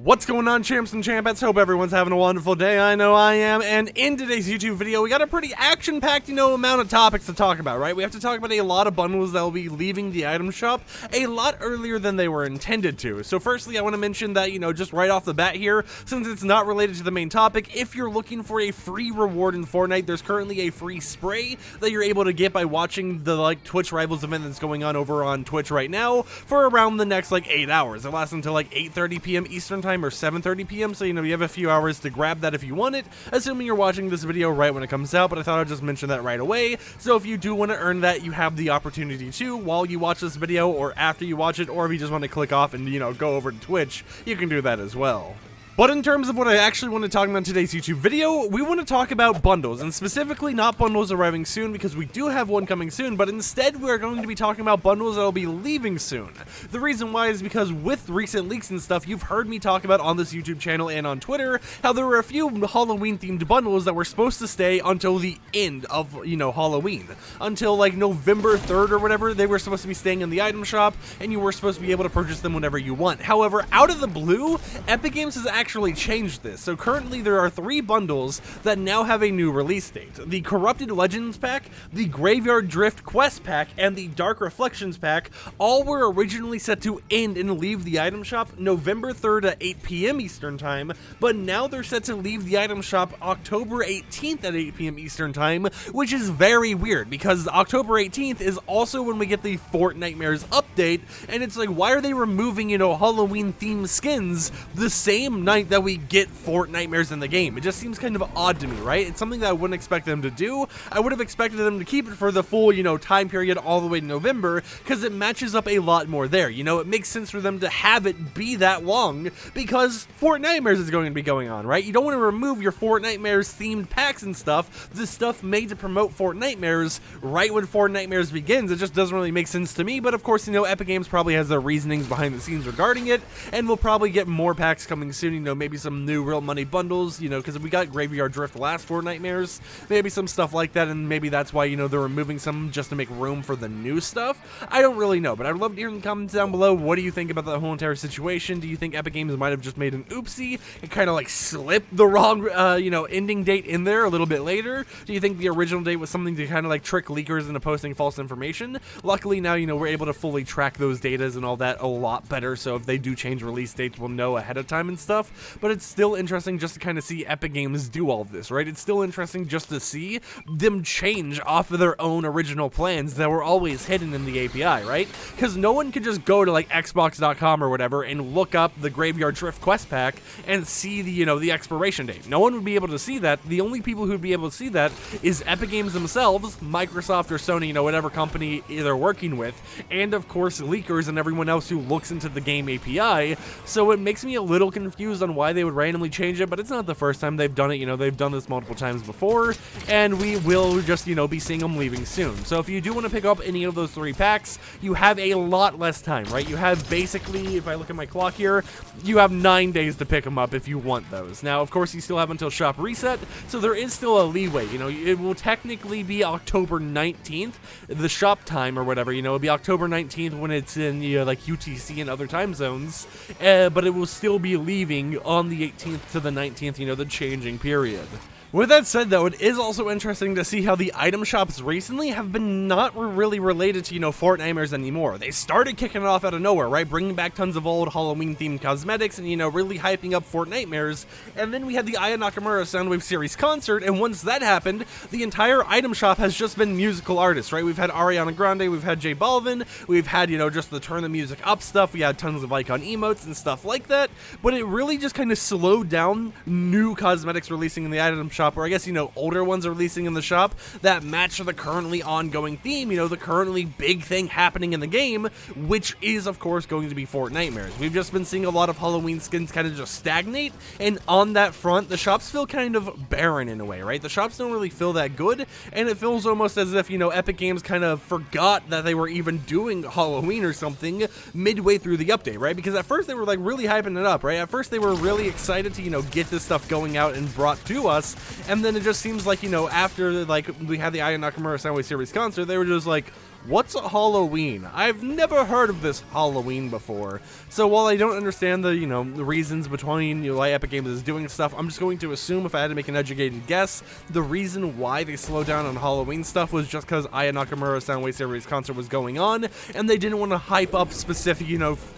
What's going on, champs and champettes? Hope everyone's having a wonderful day. I know I am. And in today's YouTube video, we got a pretty action-packed, amount of topics to talk about, right? We have to talk about a lot of bundles that will be leaving the item shop a lot earlier than they were intended to. So firstly, I want to mention that, just right off the bat here, since it's not related to the main topic, if you're looking for a free reward in Fortnite, there's currently a free spray that you're able to get by watching the, Twitch Rivals event that's going on over on Twitch right now for around the next, 8 hours. It lasts until, 8:30 p.m. Eastern Time or 7:30 p.m. So, you have a few hours to grab that if you want it, assuming you're watching this video right when it comes out, but I thought I'd just mention that right away. So if you do want to earn that, you have the opportunity to while you watch this video or after you watch it, or if you just want to click off and, go over to Twitch, you can do that as well. But in terms of what I actually want to talk about in today's YouTube video, we want to talk about bundles, and specifically not bundles arriving soon, because we do have one coming soon, but instead we're going to be talking about bundles that will be leaving soon. The reason why is because with recent leaks and stuff, you've heard me talk about on this YouTube channel and on Twitter, how there were a few Halloween-themed bundles that were supposed to stay until the end of, Halloween. Until, November 3rd or whatever, they were supposed to be staying in the item shop, and you were supposed to be able to purchase them whenever you want. However, out of the blue, Epic Games has actually changed this. So currently there are 3 bundles that now have a new release date. The Corrupted Legends pack, the Graveyard Drift Quest pack, and the Dark Reflections pack all were originally set to end and leave the item shop November 3rd at 8 p.m. Eastern Time, but now they're set to leave the item shop October 18th at 8 p.m. Eastern Time, which is very weird because October 18th is also when we get the Fortnitemares update, and it's like, why are they removing, Halloween themed skins the same night that we get Fortnitemares in the game? It just seems kind of odd to me, right? It's something that I wouldn't expect them to do. I would have expected them to keep it for the full, time period all the way to November, because it matches up a lot more there. It makes sense for them to have it be that long, because Fortnitemares is going to be going on, right? You don't want to remove your Fortnitemares themed packs and stuff, the stuff made to promote Fortnitemares right when Fortnitemares begins. It just doesn't really make sense to me, but of course, Epic Games probably has their reasonings behind the scenes regarding it, and we'll probably get more packs coming soon, maybe some new real money bundles, because we got Graveyard Drift last Fortnitemares, maybe some stuff like that, and maybe that's why, they're removing some just to make room for the new stuff. I don't really know, but I'd love to hear in the comments down below, what do you think about the whole entire situation? Do you think Epic Games might have just made an oopsie and kind of slipped the wrong, ending date in there a little bit later? Do you think the original date was something to kind of trick leakers into posting false information? Luckily now, we're able to fully track those datas and all that a lot better, so if they do change release dates, we'll know ahead of time and stuff. But it's still interesting just to kind of see Epic Games do all of this, right? It's still interesting just to see them change off of their own original plans that were always hidden in the API, right? Because no one could just go to Xbox.com or whatever and look up the Graveyard Drift Quest pack and see the, the expiration date. No one would be able to see that. The only people who would be able to see that is Epic Games themselves, Microsoft or Sony, whatever company they're working with, and of course leakers and everyone else who looks into the game API. So it makes me a little confused on why they would randomly change it, but it's not the first time they've done it. They've done this multiple times before, and we will just, be seeing them leaving soon. So if you do want to pick up any of those 3 packs, you have a lot less time, right? You have basically, if I look at my clock here, you have 9 days to pick them up if you want those. Now, of course, you still have until shop reset, so there is still a leeway. It will technically be October 19th, the shop time or whatever, it'll be October 19th when it's in, UTC and other time zones, but it will still be leaving on the 18th to the 19th, the changing period. With that said, though, it is also interesting to see how the item shops recently have been not really related to, Fortnitemares anymore. They started kicking it off out of nowhere, right? Bringing back tons of old Halloween-themed cosmetics and, really hyping up Fortnitemares. And then we had the Aya Nakamura Soundwave Series concert, and once that happened, the entire item shop has just been musical artists, right? We've had Ariana Grande, we've had J Balvin, we've had, just the turn the music up stuff, we had tons of icon emotes and stuff like that, but it really just kind of slowed down new cosmetics releasing in the item shop, or I guess, older ones are releasing in the shop that match the currently ongoing theme, the currently big thing happening in the game, which is, of course, going to be Fortnitemares. We've just been seeing a lot of Halloween skins kind of just stagnate, and on that front, the shops feel kind of barren in a way, right? The shops don't really feel that good, and it feels almost as if, Epic Games kind of forgot that they were even doing Halloween or something midway through the update, right? Because at first they were, really hyping it up, right? At first they were really excited to, get this stuff going out and brought to us, and then it just seems like, after, we had the Aya Nakamura Soundwave Series concert, they were just like, What's Halloween? I've never heard of this Halloween before. So while I don't understand the, the reasons between, why Epic Games is doing stuff, I'm just going to assume, if I had to make an educated guess, the reason why they slowed down on Halloween stuff was just because Aya Nakamura's Soundwave Series concert was going on, and they didn't want to hype up specific,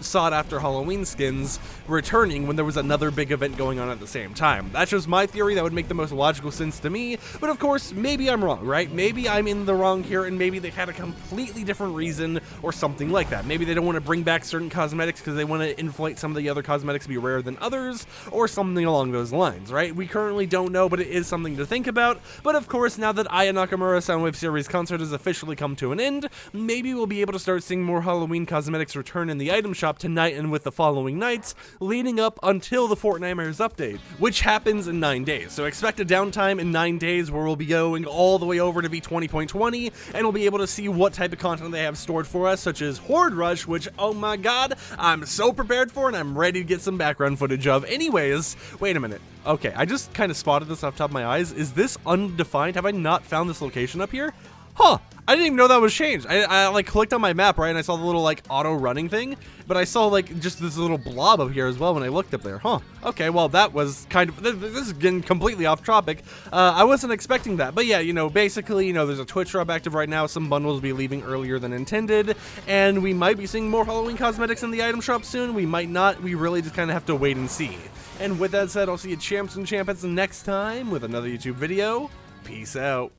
sought-after Halloween skins returning when there was another big event going on at the same time. That's just my theory. That would make the most logical sense to me, but of course, maybe I'm wrong, right? Maybe I'm in the wrong here, and maybe they had a completely different reason or something like that. Maybe they don't want to bring back certain cosmetics because they want to inflate some of the other cosmetics to be rarer than others, or something along those lines, right? We currently don't know, but it is something to think about. But of course, now that Aya Nakamura's Soundwave Series concert has officially come to an end, maybe we'll be able to start seeing more Halloween cosmetics return in the item shop tonight and with the following nights, leading up until the Fortnite update, which happens in 9 days. So expect a downtime in 9 days where we'll be going all the way over to V20.20, and we'll be able to see what type of content they have stored for us, such as Horde Rush, which, oh my god, I'm so prepared for and I'm ready to get some background footage of. Anyways, wait a minute. Okay, I just kind of spotted this off the top of my eyes. Is this undefined? Have I not found this location up here? Huh, I didn't even know that was changed. I like clicked on my map, right, and I saw the little like auto running thing, but I saw like just this little blob up here as well when I looked up there. Huh, okay, well that was kind of, this is getting completely off topic. I wasn't expecting that, but yeah, basically, there's a Twitch drop active right now. Some bundles will be leaving earlier than intended, and we might be seeing more Halloween cosmetics in the item shop soon. We might not. We really just kind of have to wait and see. And with that said, I'll see you champs and champettes next time with another YouTube video. Peace out.